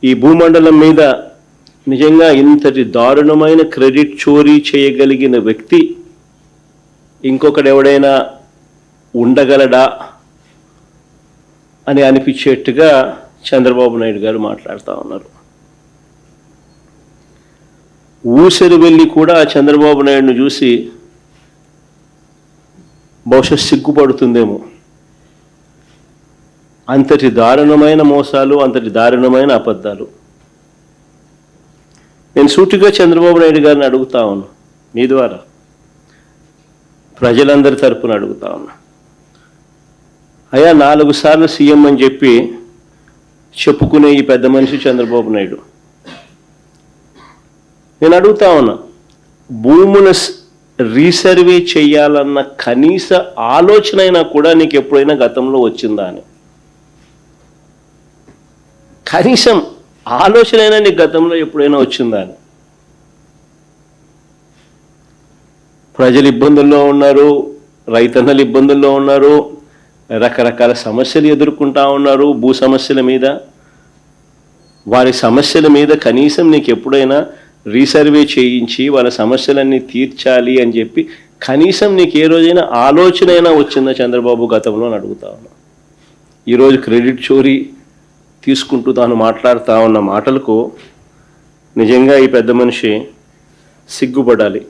ఈ భూమండలం మీద నిజంగా ఇంతటి దారుణమైన క్రెడిట్ చోరీ చేయగలిగిన వ్యక్తి ఇంకొకడెవడైనా ఉండగలడా అని అనిపించేట్టుగా చంద్రబాబు నాయుడు గారు మాట్లాడుతూ ఉన్నారు. ఊసరి వెళ్ళి కూడా చంద్రబాబు నాయుడును చూసి బహుశా సిగ్గుపడుతుందేమో. అంతటి దారుణమైన మోసాలు, అంతటి దారుణమైన అబద్ధాలు. నేను సూటిగా చంద్రబాబు నాయుడు గారిని అడుగుతా ఉన్నా, మీ ద్వారా ప్రజలందరి తరపున అడుగుతా ఉన్నా. అయ్యా 4 సార్లు సీఎం అని చెప్పి చెప్పుకునే ఈ పెద్ద మనిషి చంద్రబాబు నాయుడు, నేను అడుగుతా ఉన్నా, భూముల రీసర్వే చేయాలన్న కనీస ఆలోచన అయినా కూడా నీకు ఎప్పుడైనా గతంలో వచ్చిందా అని? కనీసం ఆలోచన అయినా నీకు గతంలో ఎప్పుడైనా వచ్చిందా అని? ప్రజలు ఇబ్బందుల్లో ఉన్నారు, రైతన్నలు ఇబ్బందుల్లో ఉన్నారు, రకరకాల సమస్యలు ఎదుర్కొంటా ఉన్నారు. భూ సమస్యల మీద, వారి సమస్యల మీద కనీసం నీకు ఎప్పుడైనా రీసర్వే చేయించి వాళ్ళ సమస్యలన్నీ తీర్చాలి అని చెప్పి కనీసం నీకు ఏ రోజైనా ఆలోచన అయినా వచ్చిందా చంద్రబాబు గతంలో అని అడుగుతా ఉన్నా. ఈరోజు క్రెడిట్ చోరీ తీసుకుంటూ తాను మాట్లాడుతూ ఉన్న మాటలకు నిజంగా ఈ పెద్ద మనిషి సిగ్గుపడాలి.